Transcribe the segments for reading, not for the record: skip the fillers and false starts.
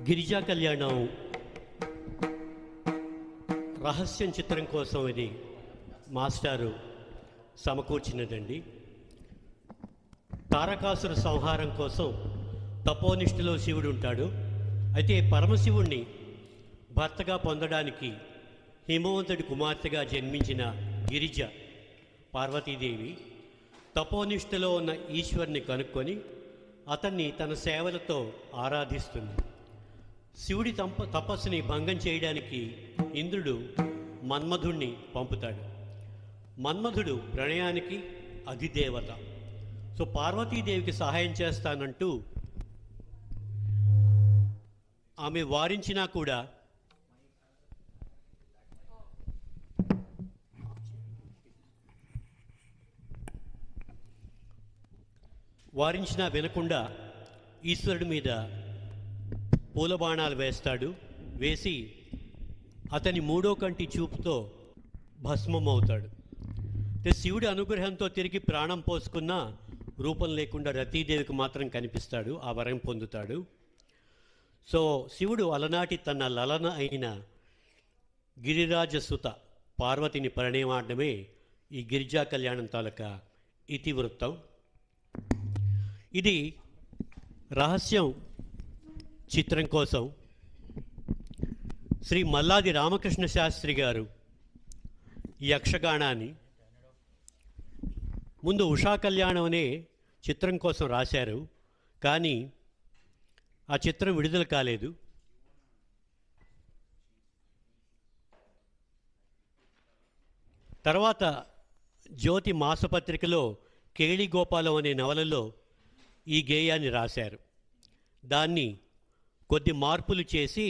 గిరిజా కళ్యాణం రహస్యం చిత్రం కోసం ఇది మాస్టారు సమకూర్చినదండి. తారకాసుర సంహారం కోసం తపోనిష్ఠలో శివుడు ఉంటాడు. అయితే పరమశివుణ్ణి భర్తగా పొందడానికి హిమవంతుడి కుమార్తెగా జన్మించిన గిరిజ పార్వతీదేవి తపోనిష్ఠలో ఉన్న ఈశ్వరుని కనుక్కొని అతన్ని తన సేవలతో ఆరాధిస్తుంది. శివుడి తపస్సుని భంగం చేయడానికి ఇంద్రుడు మన్మధుణ్ణి పంపుతాడు. మన్మధుడు ప్రణయానికి అధిదేవత. సో పార్వతీదేవికి సహాయం చేస్తానంటూ ఆమె వారించినా కూడా వినకుండా ఈశ్వరుడి మీద పూలబాణాలు వేస్తాడు. వేసి అతని మూడో కంటి చూపుతో భస్మమవుతాడు. శివుడి అనుగ్రహంతో తిరిగి ప్రాణం పోసుకున్న రూపం లేకుండా రతీదేవికి మాత్రం కనిపిస్తాడు. ఆ వరం పొందుతాడు. సో శివుడు అలనాటి తన లలన అయిన గిరిరాజసుత పార్వతిని పరిణయమాడమే ఈ గిరిజా కళ్యాణం తాలూకా ఇతివృత్తం. ఇది రహస్యం చిత్రం కోసం శ్రీ మల్లాది రామకృష్ణ శాస్త్రి గారు ఈ యక్షగానాన్ని ముందు ఉషా కళ్యాణం అనే చిత్రం కోసం రాశారు. కానీ ఆ చిత్రం విడుదల కాలేదు. తర్వాత జ్యోతి మాసపత్రికలో కేళి గోపాలం అనే నవలలో ఈ గేయాన్ని రాశారు. దాన్ని కొద్ది మార్పులు చేసి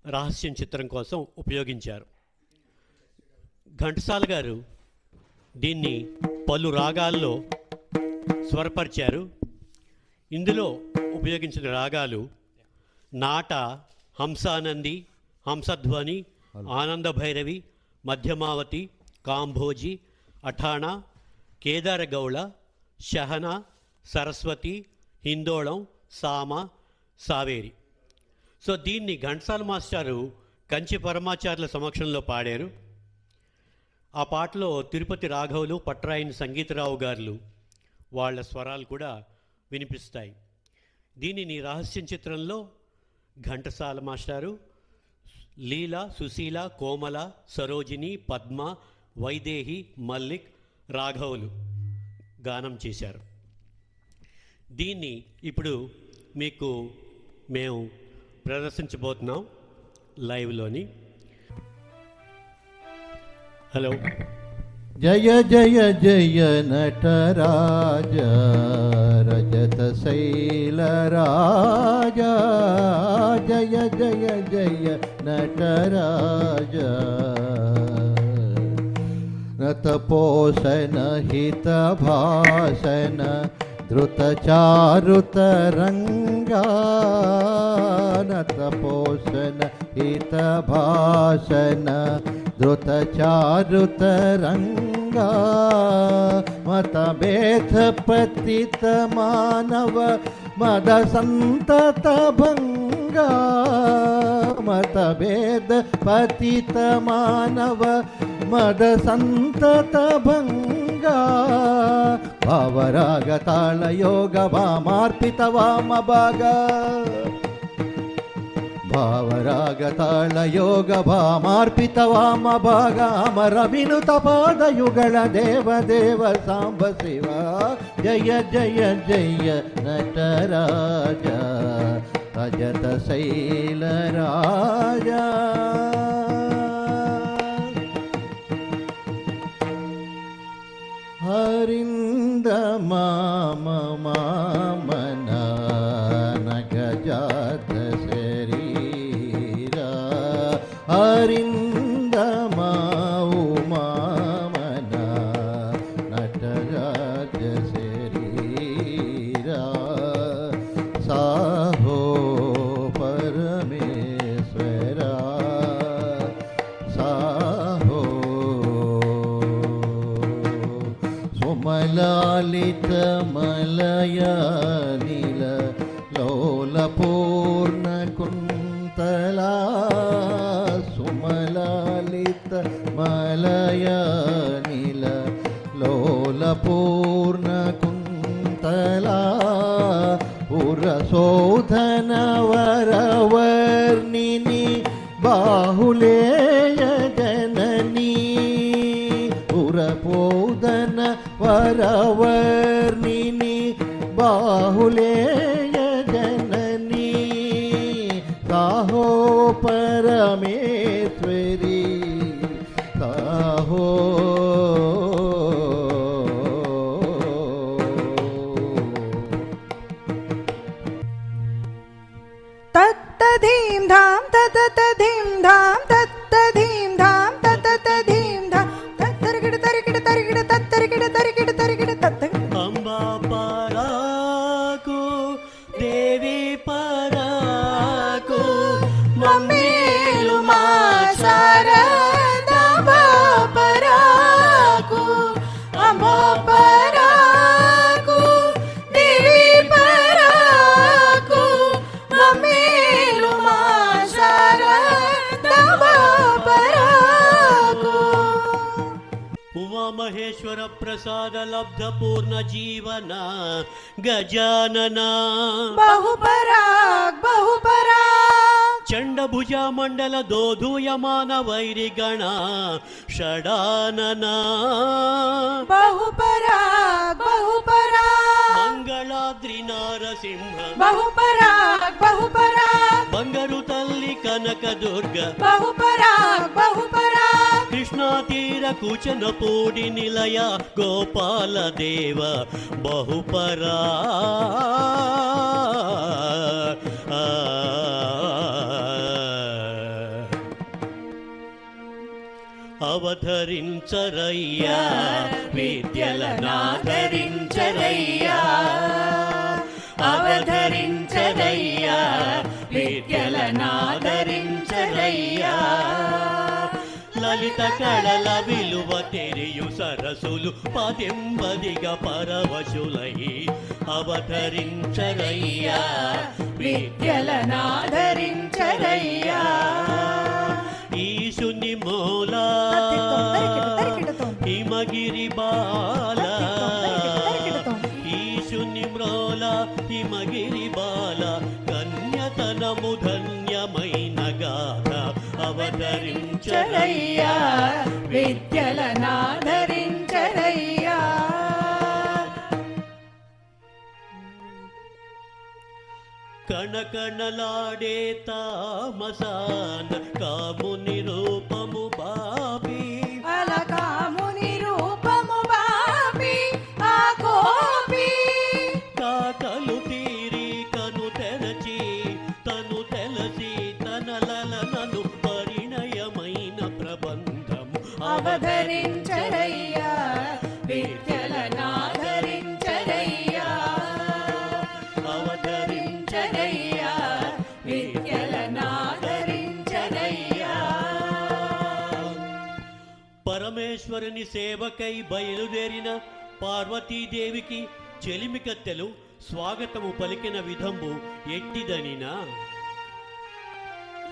రహస్యం చిత్రం కోసం ఉపయోగించారు. ఘంటసాల గారు దీన్ని పలు రాగాల్లో స్వరపరిచారు. ఇందులో ఉపయోగించిన రాగాలు నాట, హంసానంది, హంసధ్వని, ఆనంద భైరవి, మధ్యమావతి, కాంభోజి, అఠాణా, కేదారగౌళ, శహన, సరస్వతి, హిందోళం, సామ, సావేరి. సో దీన్ని ఘంటసాల మాస్టారు కంచి పరమాచార్యుల సమక్షంలో పాడారు. ఆ పాటలో తిరుపతి రాఘవులు, పట్రాయని సంగీతరావు గారు వాళ్ళ స్వరాలు కూడా వినిపిస్తాయి. దీనిని రహస్యం చిత్రంలో ఘంటసాల మాస్టారు, లీల, సుశీల, కోమల, సరోజిని, పద్మ, వైదేహి, మల్లిక్, రాఘవులు గానం చేశారు. దీన్ని ఇప్పుడు మీకు మేము ప్రదర్శించబోతున్నాం లైవ్లోని. హలో. జయ జయ జయ నటరాజ రజత శైలరాజ, జయ జయ జయ నటరాజ నతపోషణ హిత భాషణ ధృత చారుతరంగా, నతపోషణ హిత భాషణ ధృత చారుతరంగా, మతభేద పతిత మానవ మద సంతత భంగా, మతభేద పతిత మానవ మద సంతత భంగా, భావరాగ తాళ యోగ వామార్పిత వామ భాగ, భావరాగ తాళ యోగ భామార్పిత వామ భాగ, అమర వినుత పాదయుగళ దేవ దేవ సాంబ శివ, జయ జయ జయ నటరాజ రజత శైలరాజ. హరింద మామ మామన నగజాత శరీర, హరింద మావు మామన నటరాజ శరీర, సాహో పరమేశ్వర, సాహో సుమలాలిత మలయ నీల లోల పూర్ణ కుండ పురశోధన వరవర్ణిని బాహులేయ జననీ పురపోదన వరవర్ణిని బాహులేయ జననీ సాహో పరమేశ్వరి సాహో తత్తధీం ధాం తతతధీం ధాం తత్తధీం ధాం తతతధీం ధాం తత్తరికిడ తరికిడ తరికిడ తత్తరికిడ తరికిడ తరికిడ తత్త అంబా పరాకు దేవి పరాకు మమ్మేలు మా శారదా పరాకు అంబా పరాకు దేవి పరాకు మమ్మేలు మా శారదా పరాకు ఉమామహేశ్వర ప్రసాద లబ్ధ పూర్ణ జీవన గజానన బహుపరాగ్ బహుపరాగ్ చండభుజ మండల దోధూయమాన వైరిగణ షడానన బహుపరాగ్ బహుపరాగ్ మంగళాద్రి నారసింహ బహుపరాగ్ బహుపరాగ్ బంగారు తల్లి కనక దుర్గ బహుపరాగ్ బహుపరాగ్ కృష్ణా తీర కూచన పూడి నిలయ గోపాల దేవ బహుపరా అవధరించరయ్యా విద్యలనాదరించరయ్యా అవధరించరయ్యా విద్యలనాదరించరయ్యా లలిత కళల విలువ తెరియు సరసులు పదెంబదిగా పరవశులై అవధరించరయ్యా విద్యలనాదరించరయ్యా ఈశుని మూల హిమగిరి బాల ఈశుని మ్రోల హిమగిరి బాల కన్యతనము ధన్యమైన గాథ అవతరించరయ్యా విద్యలనాదరించరయ్యా కణకణలాడే తామసాన కాముని రూపము బాబీ అలకాముని రూపము బాపి ఆ కోపి కాకలు తీరి కను తెరచి తను తెలసి తనలనను పరిణయమైన ప్రబంధము అవధరించరయ్యా విద్యలనాదరించరయ్యా అవతరించరయ్యా విద్యలనాదరించరయ్యా పరమేశ్వరుని సేవకై బయలుదేరిన పార్వతీదేవికి చెలిమికత్తెలు స్వాగతము పలికిన విధంబు ఎట్టిదనినా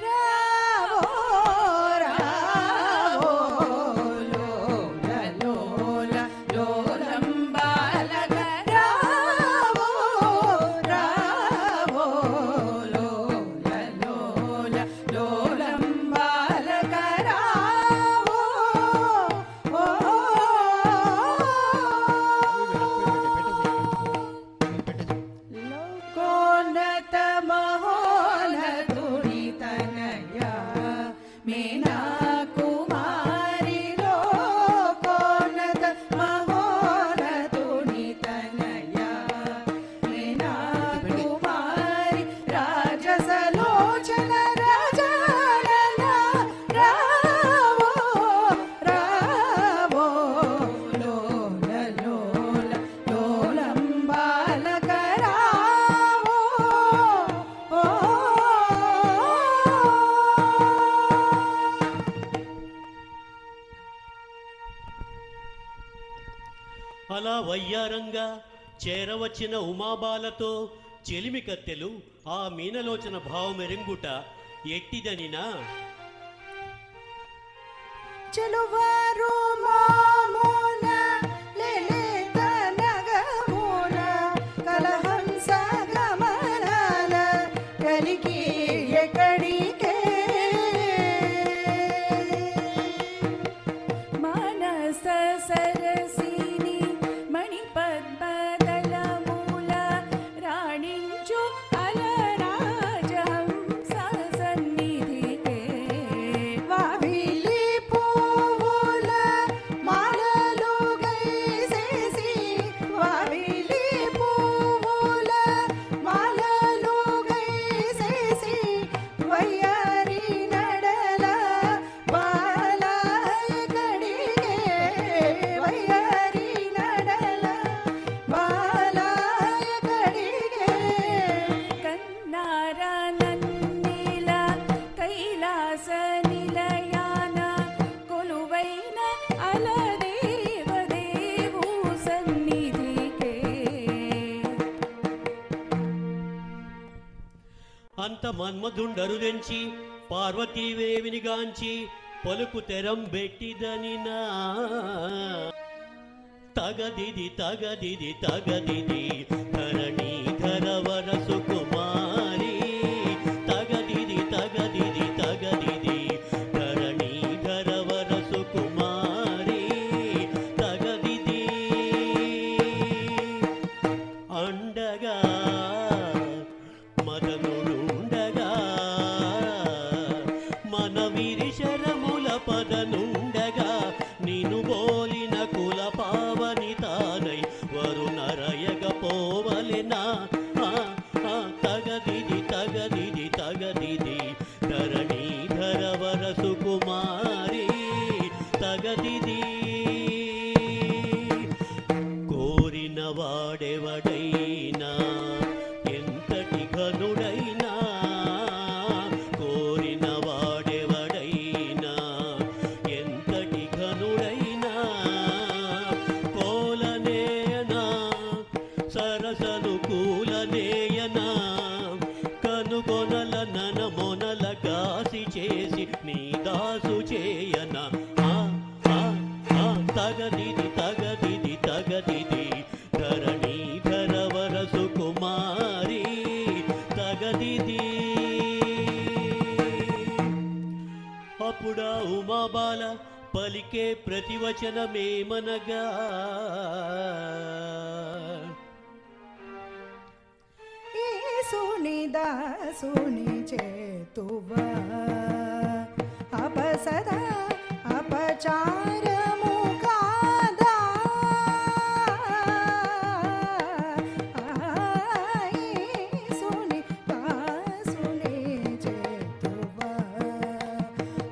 రావో రావో లోల లోల లోలం బాలక రావో రావో లోల లోల లోలం బాలక రావో లోకోన్నత మహోన్నతుని తనయా మీనా కుమారి లోకోన్నత మహోన్నతుని తనయా మీనా కుమారి రాజసలోచన రాజానన రావో రావో లోల లోల లోలం బాలక రావో అలా వయ్యారంగా చేరవచ్చిన ఉమాబాలతో చెలిమికత్తెలు ఆ మీనలోచన భావమెరింగుట ఎట్టిదనినా చెలువారు మామోన లలిత నగమోన కలహంస గమన అంత మన్మధుండరుదెంచి పార్వతీవేవినిగాంచి పలుకు తెరం బెట్టిదనినా తగదిది తగదిది తగదిది ధరణీధరవర సుకుమారి తగదిది తగదిది తగదిది ధరణీధరవర సుకుమారి తగదిది అండగా మదనుడుండగా మన విరిశరముల పదనుండగా నిను బోలిన కుల పావని తానై వరుణరయగ పోవలెనా తగదిది తగదిది తగదిది ధరణీధరవర సుకుమారి తగదిది కోరిన వాడెవడైనా ఎంతటి ఘనుడైనా కోరిన వాడెవడైనా ఎంతటి ఘనుడైనా కోలనేయనా సరసను కూలనేయనా కనుగొనల ననమొనల గాసి చేసి నీ దాసు చేయనా తగదిది తగదిది తగదిది ధరణీధరవర సుకుమారి తగదిది అప్పుడా ఉమాబాల పలికే ప్రతివచనమేమనగా యేసుని దాసుని చేతువ అపసద అపచారము కాదా యేసుని దాసుని చేతువ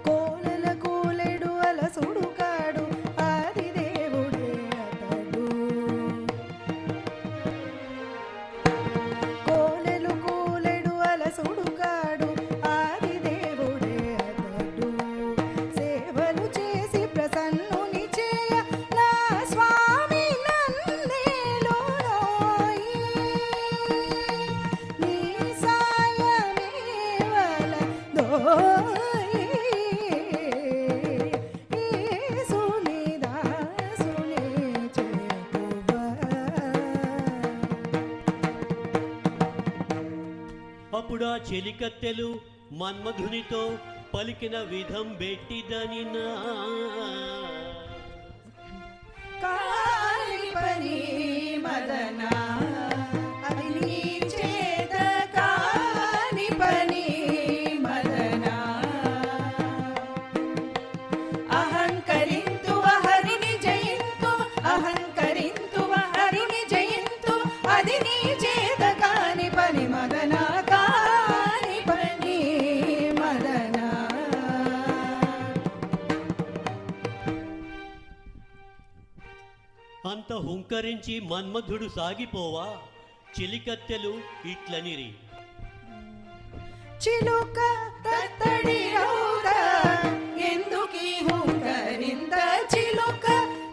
కోలల కూలెడు అలసుడు కాడు ఆది దేవుడే అతడు కోలెలు కూలెడు అలసుడుగాడు ఆది దేవుడే అతడు సేవలు చేసి ప్రసన్నుని చేయ నా స్వామి నన్నేలోయి నీ సాయమేవలదోయి యేసుని దాసుని చేతువ అప్పుడా చెలికత్తెలు మన్మధునితో పలికిన విధం బెట్టిదనినా కాలి పని మదనా అది నీ చేత కాని పని మదనా అహంకరింతు హరిని జయింతు అహంకరింతు హరిని జయింతు అది నీ చేత కాని పని మదనా కాని పని మదనా అంత హుంకరించి మన్మధుడు సాగిపోవా చిలికత్తెలు ఇట్లనిరి చిలుక తత్తడి రౌద ఎందుకీ హుంకరింత చిలుక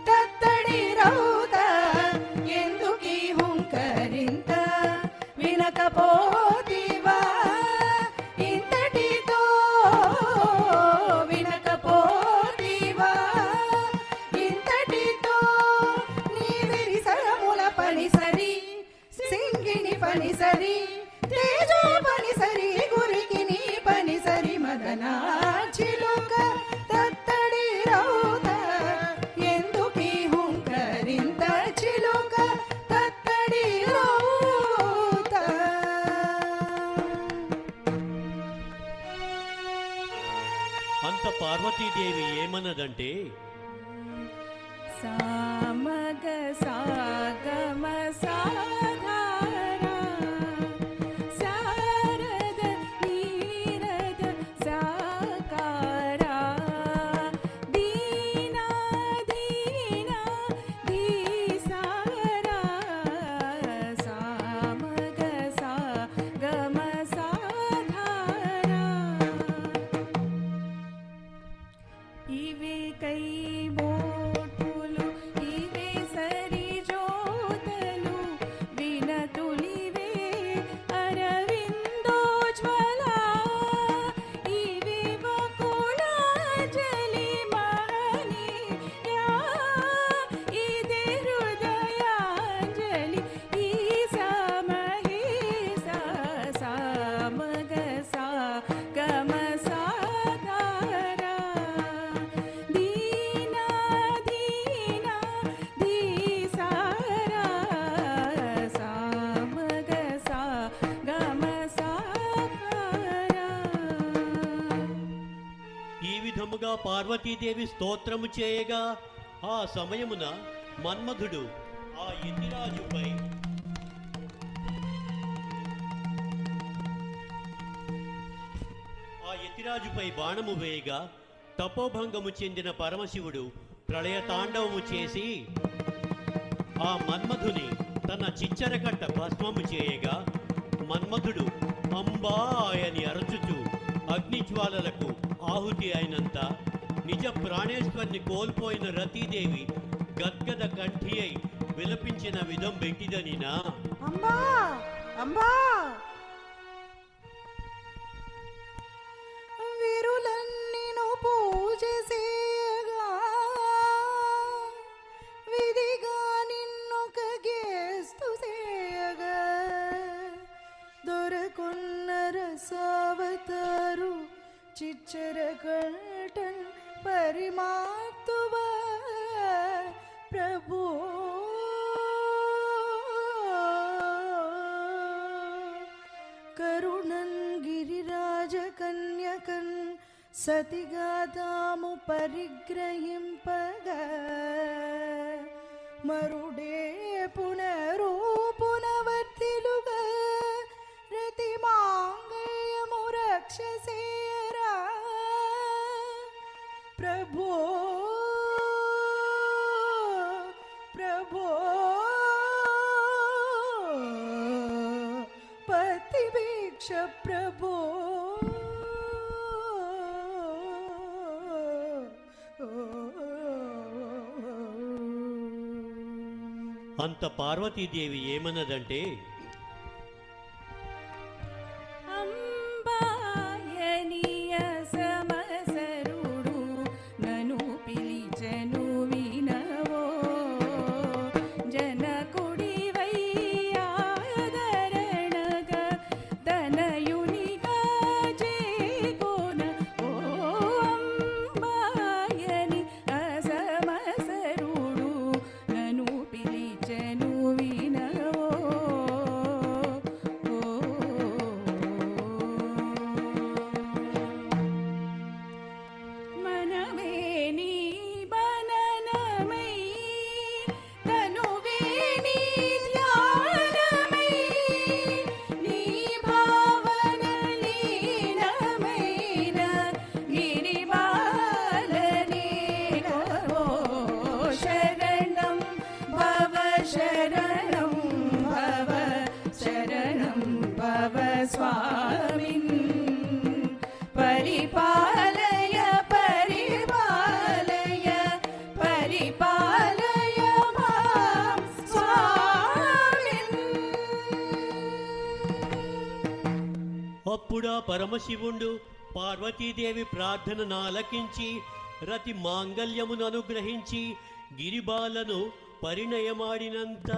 తత్తడి రౌద ఎందుకీ హుంకరింత వినకపోతివా ఇంతటితో వినకపోతివా ఇంతటితో నీ విరిసరముల పని సరి సింగిని పని సరి తేజో పని సరి గురికి నీ పని సరి మదనా చిలుక తత్తడి రౌత ఎందుకీ హుంకరింత చిలుక తత్తడి రౌత అంత పార్వతీదేవి ఏమన్నదంటే సామగ సాగమ సాధారా సారద నీరద సాకారా దీనా దీనా దీసారా సామగ సాగమ సాధారా ఇవే కై మోటులు ఇవే సరి జోతలు ఈలోగా పార్వతీదేవి స్తోత్రము చేయగా ఆ సమయమున మన్మధుడు ఆ యతిరాజుపై బాణము వేయగా తపోభంగము చెందిన పరమశివుడు ప్రళయ తాండవము చేసి ఆ మన్మధుని తన చిచ్చరకట్ట భస్మము చేయగా మన్మధుడు అంబా అని అరచుచు అగ్నిజ్వాలలకు ఆహుతి అయినంత నిజ ప్రాణేశ్వరిని కోల్పోయిన రతీదేవి గద్గద కంఠి అయి విలపించిన విధం పెట్టిదనినా. అంబా అంబా వీరులన్నిను పూజ చేయగా విధిగా నిన్నొక గేస్తు చేయగా దొరకొన్న రసావతారు చిచ్చర కంఠన్ పరిమాతువ ప్రభు కరుణన్ గిరిరాజ కన్యకన్ సతిగాదాము పరిగ్రహింపగా మరుడే పునరూపునవర్తిలుగా రతి మాంగళ్యము రక్షసేరా ప్రభో ప్రభో పతిభిక్ష ప్రభో అంత పార్వతీదేవి ఏమన్నదంటే, అంబాయనీయ సమసరుడు నను పిలిచెను వినవో జనకుడివై ఆదరణగా తనయునిగా చేకొన ఓ అంబాయని అసమసరుడు నను పిలిచెను వినవో మనమే నీ బననమై తనువే నీ ధ్యానమై నీ భావన లీనమైన గిరిబాలనే ఓ శరణం భవ శరణం భవ శరణం భవ స్వామిన్ పరిపాలయ పరిపాలయ పరిపాలయ మాం స్వామిన్. అప్పుడా పరమశివుండు పార్వతీదేవి ప్రార్థనను ఆలకించి రతి మాంగల్యమును అనుగ్రహించి గిరిబాలను పరిణయమాడినంత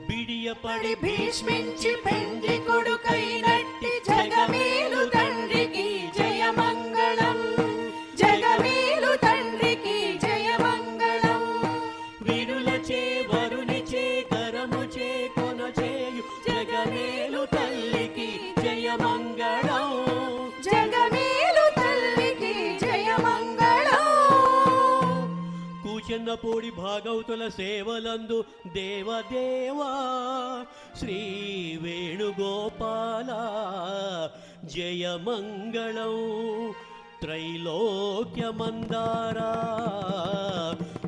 బిడియపడి భీష్మించి పెండ్లి కొడుకైనట్టి జగమేలు తండ్రికి జయమంగళం జగమేలు తండ్రికి జయమంగళం విరులచే వరునిచే కరముచే కొనచేయు జగమేలు తల్లికి జయమంగళం. జగమేలు తల్లికి జయమంగళం. కూచెన్నపూడి భాగవతుల సేవలందు దేవదేవా శ్రీ వేణుగోపాల జయమంగళం. త్రైలోక్యమందారా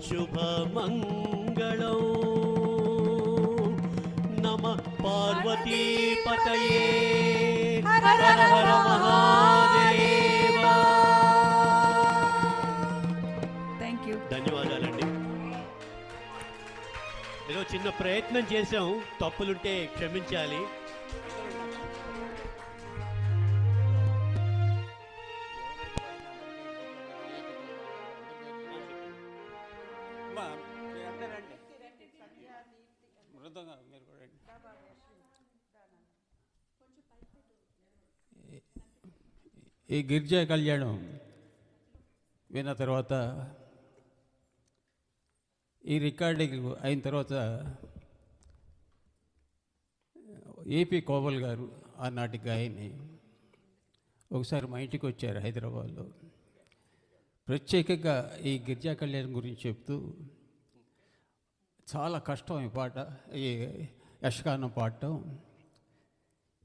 శుభమంగళం. నమ పార్వతీపతయే హర హర మహాదేవా. Thank you. ధన్యవాదాలండి. ఏదో చిన్న ప్రయత్నం చేసాం, తప్పులుంటే క్షమించాలి. ఈ గిరిజా కళ్యాణం విన్న తర్వాత ఈ రికార్డింగ్ అయిన తర్వాత ఏపీ కోవల్ గారు ఆనాటి గాయని ఒకసారి మా ఇంటికి వచ్చారు హైదరాబాద్లో. ప్రత్యేకంగా ఈ గిరిజా కళ్యాణం గురించి చెప్తూ చాలా కష్టం ఈ పాట, ఈ యక్షగానం పాడటం.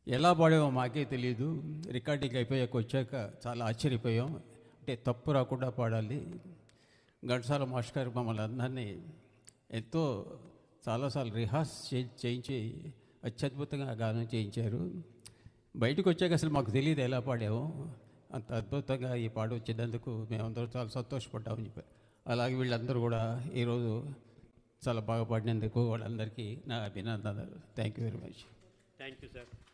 ఎలా పాడామో మాకే తెలియదు. రికార్డింగ్ అయిపోయాక వచ్చాక చాలా ఆశ్చర్యపోయాం. అంటే తప్పు రాకుండా పాడాలి. ఘంటసాల మాస్టర్ గారు మమ్మల్ని అందరినీ ఎంతో చాలాసార్లు రిహార్స్ చేయించి అత్యద్భుతంగా గానం చేయించారు. బయటకు వచ్చాక అసలు మాకు తెలియదు ఎలా పాడామో. అంత అద్భుతంగా ఈ పాట వచ్చినందుకు మేమందరం చాలా సంతోషపడ్డామని చెప్పారు. అలాగే వీళ్ళందరూ కూడా ఈరోజు చాలా బాగా పాడినందుకు వాళ్ళందరికీ నా అభినందనలు. Thank you very much. Thank you sir.